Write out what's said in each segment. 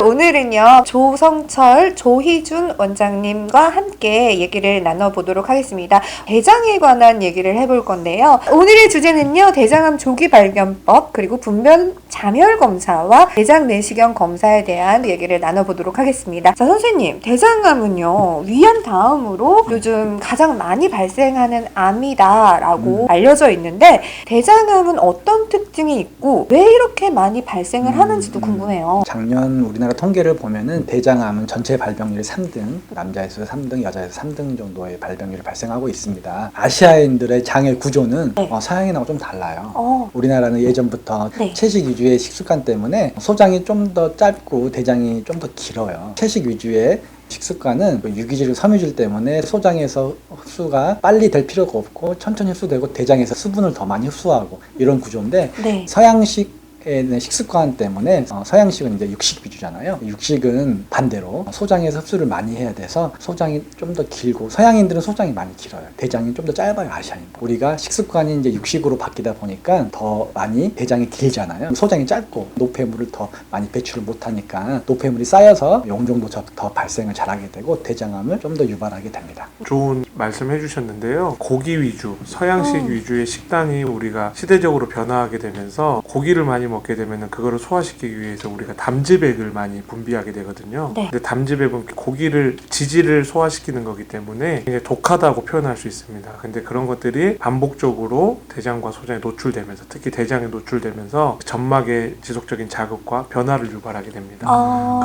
오늘은요, 조성철, 조희준 원장님과 함께 얘기를 나눠보도록 하겠습니다. 대장에 관한 얘기를 해볼 건데요. 오늘의 주제는요, 대장암 조기 발견법, 그리고 분변 자멸 검사와 대장 내시경 검사에 대한 얘기를 나눠보도록 하겠습니다. 자, 선생님, 대장암은요, 위암 다음으로 요즘 가장 많이 발생하는 암이다라고 알려져 있는데, 대장암은 어떤 특징이 있고 왜 이렇게 많이 발생을 하는지도 궁금해요. 작년 우리나라 통계를 보면은 대장암은 전체 발병률이 3등, 남자에서 3등, 여자에서 3등 정도의 발병률이 발생하고 있습니다. 아시아인들의 장의 구조는 서양인하고 좀 달라요. 우리나라는 예전부터 채식 위주의 식습관 때문에 소장이 좀 더 짧고 대장이 좀 더 길어요. 채식 위주의 식습관은 유기질, 섬유질 때문에 소장에서 흡수가 빨리 될 필요가 없고 천천히 흡수되고 대장에서 수분을 더 많이 흡수하고 이런 구조인데 서양식 식습관 때문에 서양식은 이제 육식 위주잖아요. 육식은 반대로 소장에서 흡수를 많이 해야 돼서 소장이 좀 더 길고, 서양인들은 소장이 많이 길어요. 대장이 좀 더 짧아요, 아시아인. 우리가 식습관이 이제 육식으로 바뀌다 보니까 더 많이 대장이 길잖아요. 소장이 짧고 노폐물을 더 많이 배출을 못하니까 노폐물이 쌓여서 용종도 더 발생을 잘하게 되고 대장암을 좀 더 유발하게 됩니다. 좋은 말씀 해주셨는데요. 고기 위주, 서양식 위주의 식단이 우리가 시대적으로 변화하게 되면서 고기를 많이 먹게 되면 그거를 소화시키기 위해서 우리가 담즙액을 많이 분비하게 되거든요. 근데 담즙액은 고기를 지질을 소화시키는 거기 때문에 굉장히 독하다고 표현할 수 있습니다. 근데 그런 것들이 반복적으로 대장과 소장에 노출되면서, 특히 대장에 노출되면서 점막의 지속적인 자극과 변화를 유발하게 됩니다.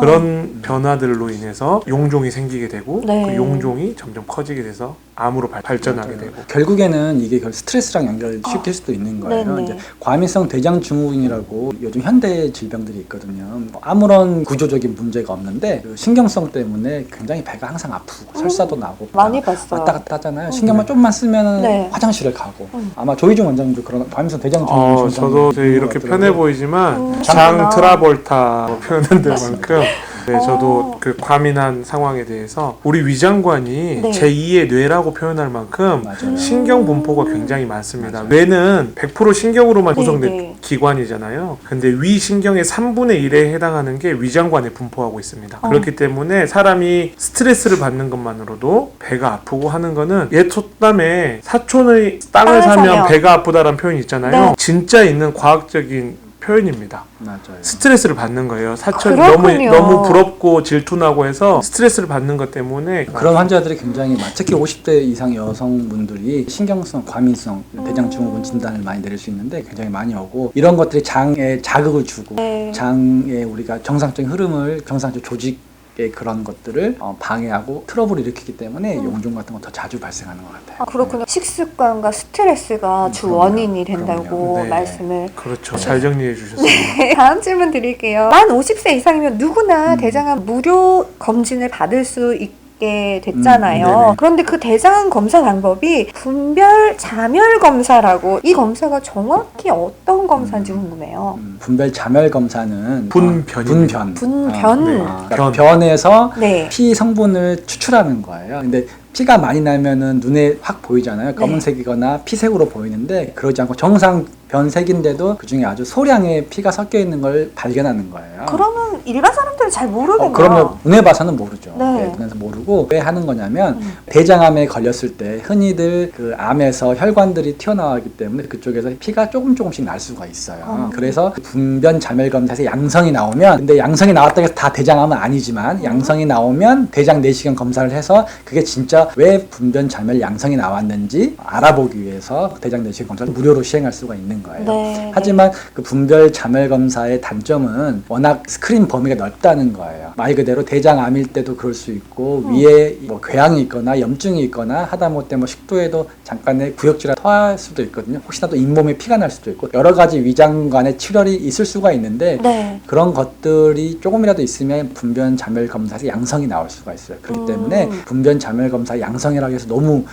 그런 변화들로 인해서 용종이 생기게 되고 그 용종이 점점 커지게 돼서 암으로 발전하게 되고, 결국에는 이게 스트레스랑 연결시킬 수도 있는 거예요. 이제 과민성 대장 증후군이라고 요즘 현대 질병들이 있거든요. 아무런 구조적인 문제가 없는데 그 신경성 때문에 굉장히 배가 항상 아프고 설사도 나고 많이 봤어요. 왔다 갔다 하잖아요. 신경만 좀만 쓰면 화장실을 가고. 아마 조희중 원장님도 그런 과민성 대장 증후군 저도 이렇게 편해 보이지만 장 트라볼타 표현한 데만큼 저도 그 과민한 상황에 대해서 우리 위장관이 제2의 뇌라고 표현할 만큼 신경 분포가 굉장히 많습니다. 뇌는 100% 신경으로만 구성된 기관이잖아요. 근데 위 신경의 3분의 1에 해당하는 게 위장관에 분포하고 있습니다. 그렇기 때문에 사람이 스트레스를 받는 것만으로도 배가 아프고 하는 거는, 옛 속담에 사촌의 땅을 사면 배가 아프다라는 표현이 있잖아요. 진짜 있는 과학적인 표현입니다. 맞아요. 스트레스를 받는 거예요. 사촌이 너무 부럽고 질투나고 해서 스트레스를 받는 것 때문에 그런 환자들이 굉장히 많아요. 특히 50대 이상 여성분들이 신경성, 과민성 대장 증후군 진단을 많이 내릴 수 있는데 굉장히 많이 오고, 이런 것들이 장에 자극을 주고 장에 우리가 정상적인 흐름을, 정상적 조직 그런 것들을 방해하고 트러블을 일으키기 때문에 용종 같은 거 더 자주 발생하는 것 같아요. 그렇군요. 식습관과 스트레스가 주 원인이 된다고 말씀을. 그렇죠. 잘 정리해 주셨습니다. 다음 질문 드릴게요. 만 50세 이상이면 누구나 대장암 무료 검진을 받을 수 있게 됐잖아요. 그런데 그 대장암 검사 방법이 분별 자멸 검사라고, 이 검사가 정확히 어떤 검사인지 궁금해요. 분별 자멸 검사는 분변. 그러니까 변에서 피 성분을 추출하는 거예요. 근데 피가 많이 나면은 눈에 확 보이잖아요. 검은색이거나 피색으로 보이는데, 그러지 않고 정상 변색인데도 그 중에 아주 소량의 피가 섞여 있는 걸 발견하는 거예요. 그러면 일반 사람들은 잘 모르겠네요. 그러면 눈에 봐서는 모르죠. 눈에서 모르고 왜 하는 거냐면 대장암에 걸렸을 때 흔히들 그 암에서 혈관들이 튀어나오기 때문에 그쪽에서 피가 조금씩 날 수가 있어요. 그래서 분변 자멸 검사에서 양성이 나오면, 근데 양성이 나왔다고 해서 다 대장암은 아니지만 양성이 나오면 대장 내시경 검사를 해서 그게 진짜 왜 분변 자멸 양성이 나왔는지 알아보기 위해서 대장 내시경 검사를 무료로 시행할 수가 있는 거예요. 하지만 그 분별 자멸 검사의 단점은 워낙 스크린 범위가 넓다는 거예요. 말 그대로 대장암일 때도 그럴 수 있고 위에 뭐 궤양이 있거나 염증이 있거나 하다못해 뭐 식도에도 잠깐의 구역질이 토할 수도 있거든요. 혹시나 또 잇몸에 피가 날 수도 있고 여러 가지 위장관의 출혈이 있을 수가 있는데 그런 것들이 조금이라도 있으면 분변 자멸 검사에서 양성이 나올 수가 있어요. 그렇기 때문에 분변 자멸 검사 양성이라고 해서 너무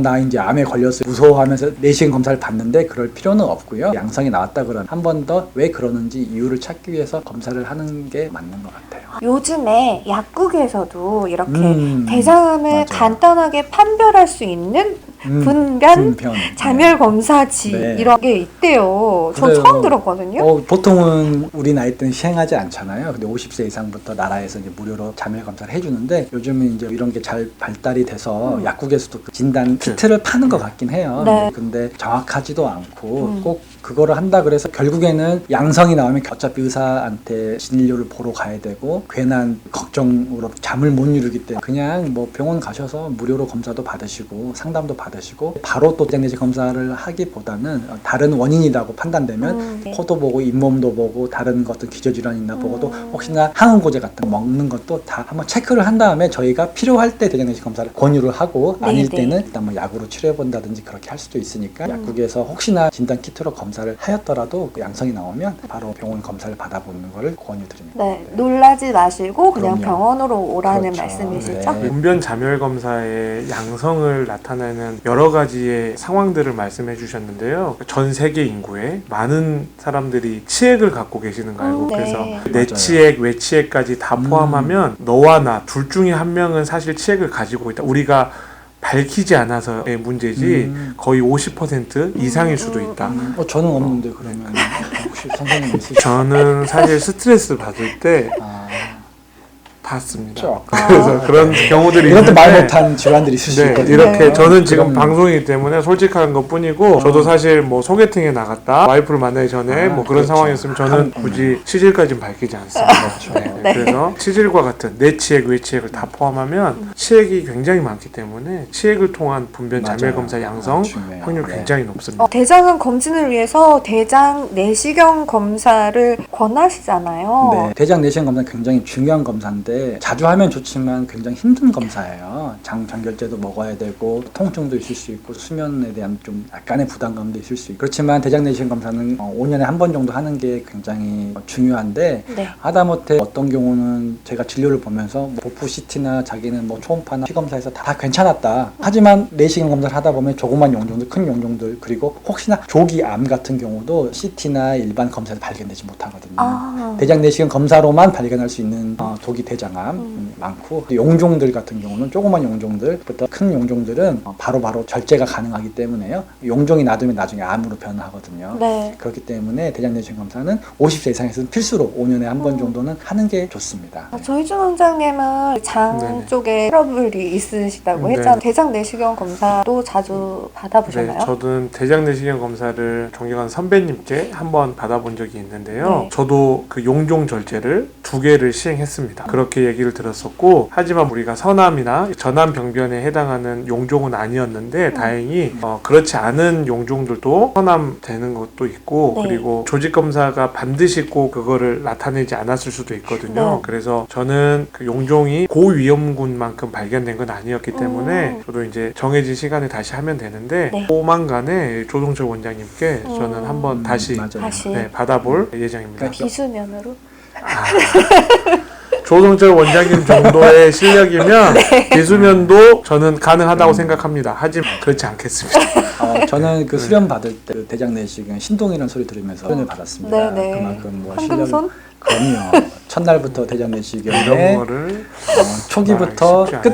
나 이제 암에 걸렸어 무서워하면서 내시경 검사를 받는데 그럴 필요는 없고요. 양성이 나왔다 그러면 한 번 더 왜 그러는지 이유를 찾기 위해서 검사를 하는 게 맞는 것 같아요. 요즘에 약국에서도 이렇게 대장암을 간단하게 판별할 수 있는 분변, 자멸 검사지 네. 이런 게 있대요. 저 그래요. 처음 들었거든요. 보통은 우리 나이 때는 시행하지 않잖아요. 근데 50세 이상부터 나라에서 이제 무료로 자멸 검사를 해주는데 요즘은 이제 이런 게 잘 발달이 돼서 약국에서도 그 진단 키트를 파는 것 같긴 해요. 네. 근데 정확하지도 않고 꼭 그거를 한다 그래서 결국에는 양성이 나오면 어차피 의사한테 진료를 보러 가야 되고 괜한 걱정으로 잠을 못 이루기 때문에 그냥 뭐 병원 가셔서 무료로 검사도 받으시고 상담도 받으시고 바로 또 대장내시 검사를 하기보다는 다른 원인이라고 판단되면 네. 코도 보고 잇몸도 보고 다른 것도 기저질환이 있나 보고도 혹시나 항응고제 같은 거 먹는 것도 다 한번 체크를 한 다음에 저희가 필요할 때 대장내시 검사를 권유를 하고 네, 아닐 네. 때는 일단 뭐 약으로 치료해 본다든지 그렇게 할 수도 있으니까 약국에서 혹시나 진단 키트로 검사를 하였더라도 그 양성이 나오면 바로 병원 검사를 받아보는 것을 권유드립니다. 네, 놀라지 마시고 그냥 그럼요. 병원으로 오라는 그렇죠. 말씀이시죠? 네. 분변 자멸 검사의 양성을 나타내는 여러 가지의 상황들을 말씀해 주셨는데요. 전 세계 인구에 많은 사람들이 치액을 갖고 계시는 거 알고 네. 그래서 맞아요. 내치액, 외치액까지 다 포함하면 너와 나 둘 중에 한 명은 사실 치액을 가지고 있다. 우리가 밝히지 않아서의 문제지 거의 50% 이상일 수도 있다. 저는 없는데 그러면 혹시 선생님 있으시죠? 저는 사실 스트레스 받을 때 아, 봤습니다. 그렇죠. 그래서 그런 경우들이 이것도 말 있는데 못한 질환들이 있을 수 네, 있거든요. 이렇게 저는 지금 그럼요. 방송이기 때문에 솔직한 것 뿐이고 저도 사실 뭐 소개팅에 나갔다 와이프를 만나기 전에 뭐 그런 그렇죠. 상황이었으면 저는 굳이 치질까지는 밝히지 않습니다. 네, 그래서 치질과 같은 내치액, 외치액을 다 포함하면 치액이 굉장히 많기 때문에 치액을 통한 분변 맞아요. 자멸 검사 양성 중요해요. 확률 네. 굉장히 높습니다. 대장암 검진을 위해서 대장 내시경 검사를 권하시잖아요. 네, 대장 내시경 검사는 굉장히 중요한 검사인데 자주 하면 좋지만 굉장히 힘든 검사예요. 장결제도 먹어야 되고 통증도 있을 수 있고 수면에 대한 좀 약간의 부담감도 있을 수 있고 그렇지만 대장 내시경 검사는 5년에 한 번 정도 하는 게 굉장히 중요한데 네. 하다못해 어떤 경우는 제가 진료를 보면서 뭐 보프 CT나 자기는 뭐 초음파나 피검사에서 다 괜찮았다. 하지만 내시경 검사를 하다 보면 조그만 용종들, 큰 용종들 그리고 혹시나 조기 암 같은 경우도 CT나 일반 검사에서 발견되지 못하거든요. 대장 내시경 검사로만 발견할 수 있는 조기 대장암 많고 용종들 같은 경우는 조그만 용종들부터 큰 용종들은 바로바로 절제가 가능하기 때문에요. 용종이 놔두면 나중에 암으로 변하거든요. 네. 그렇기 때문에 대장 내시경 검사는 50세 이상에서는 필수로 5년에 한 번 정도는 하는 게 좋습니다. 조희준 원장님은 장 네네. 쪽에 트러블이 있으시다고 네. 했잖아요. 대장 내시경 검사도 자주 네, 받아보셨나요? 저는 대장 내시경 검사를 존경하는 선배님께 한번 받아본 적이 있는데요. 네. 저도 그 용종 절제를 2개를 시행했습니다. 그렇게 얘기를 들었었고 하지만 우리가 서남이나 전암 병변에 해당하는 용종은 아니었는데 다행히 그렇지 않은 용종들도 서남되는 것도 있고 네. 그리고 조직 검사가 반드시 꼭 그거를 나타내지 않았을 수도 있거든요. 네. 그래서 저는 그 용종이 고위험군만큼 발견된 건 아니었기 때문에 저도 이제 정해진 시간에 다시 하면 되는데 네. 조만간에 조동철 원장님께 저는 한번 다시 맞아요. 다시 네, 받아볼 예정입니다. 비수면으로? 조동철 원장님 정도의 실력이면 비수면도 저는 가능하다고 생각합니다. 하지만 그렇지 않겠습니다. 저는 그 수련 받을 때 대장 내시경 신동이라는 소리 들으면서 수련을 받았습니다. 네네. 그만큼 뭐 황금손? 그럼요. 첫날부터 대장 내시경에 이런 거를 초기부터 쉽지 않아요.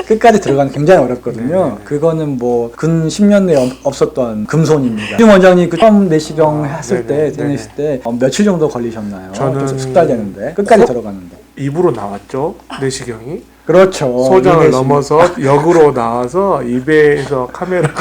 끝까지 들어가는 굉장히 어렵거든요. 네네. 그거는 뭐 근 10년 내에 없었던 금손입니다. 지금 원장님 그 처음 내시경 했을 때, 네네, 대장했을 때 며칠 정도 걸리셨나요? 저는 벌써 숙달 되는데 끝까지 들어가는데. 입으로 나왔죠. 내시경이 그렇죠. 소장을 내시경. 넘어서 역으로 나와서 입에서 카메라가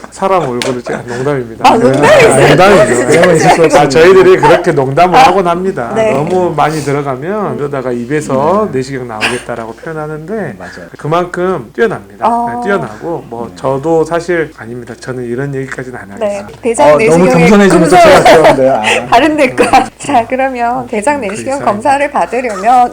사람 얼굴을 찍는 농담입니다. 농담이죠. 저희들이 그렇게 농담을 하곤 합니다. 네. 너무 많이 들어가면 그러다가 입에서 내시경 나오겠다라고 표현하는데 맞아요. 그만큼 뛰어납니다. 아. 네, 뛰어나고 뭐 저도 사실 아닙니다. 저는 이런 얘기까지는 안 네. 하겠습니다. 대장 너무 내시경의 겸손해지면서 제가 그러는데요. 다른 내과. 자, 그러면 대장 내시경 이상입니다. 검사를 받으려면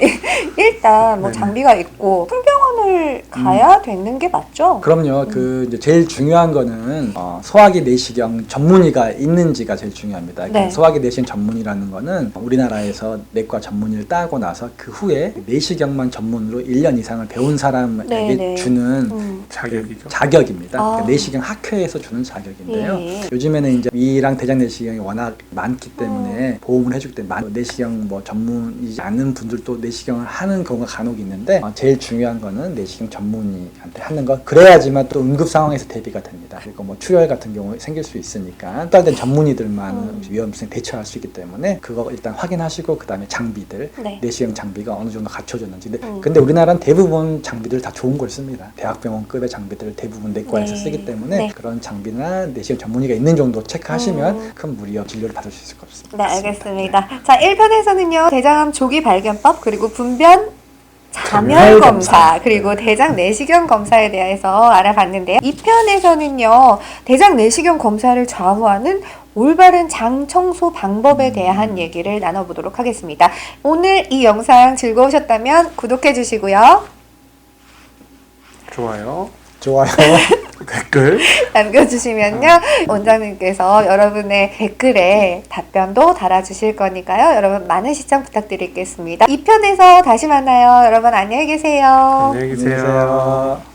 일단 뭐 네. 장비가 있고 큰 병원을 가야 되는 게 맞죠? 그럼요. 그 이제 제일 중요한 거는 소화기 내시경 전문의가 있는지가 제일 중요합니다. 네. 소화기 내시경 전문의라는 거는 우리나라에서 내과 전문의를 따고 나서 그 후에 내시경만 전문으로 1년 이상을 배운 사람에게 네네. 주는 자격이죠. 자격입니다. 아. 그러니까 내시경 학회에서 주는 자격인데요. 예. 요즘에는 이제 위랑 대장 내시경이 워낙 많기 때문에 보험을 해주기 때문에 내시경 뭐 전문이지 않은 분들도 내시경을 하는 경우가 간혹 있는데 제일 중요한 거는 내시경 전문의한테 하는 거. 그래야지만 또 응급 상황에서 대비가 됩니다. 그리고 뭐 출혈 같은 경우 생길 수 있으니까 특별된 전문의들만 위험성 대처할 수 있기 때문에 그거 일단 확인하시고 그 다음에 장비들 네. 내시경 장비가 어느 정도 갖춰졌는지. 근데 우리나라는 대부분 장비들 다 좋은 걸 씁니다. 대학병원급의 장비들을 대부분 내과에서 네. 쓰기 때문에 네. 그런 장비나 내시경 전문의가 있는 정도 체크하시면 큰 무리와 진료를 받을 수 있을 것 같습니다. 네, 알겠습니다. 자, 1편에서는요, 대장암 조기 발견법, 그리고 분변 자멸 검사, 그리고 대장 내시경 검사에 대해서 알아봤는데요. 2편에서는요, 대장 내시경 검사를 좌우하는 올바른 장 청소 방법에 대한 얘기를 나눠보도록 하겠습니다. 오늘 이 영상 즐거우셨다면 구독해 주시고요. 좋아요. 댓글 남겨주시면요, 원장님께서 여러분의 댓글에 답변도 달아주실 거니까요. 여러분 많은 시청 부탁드리겠습니다. 2편에서 다시 만나요. 여러분 안녕히 계세요. 안녕히 계세요.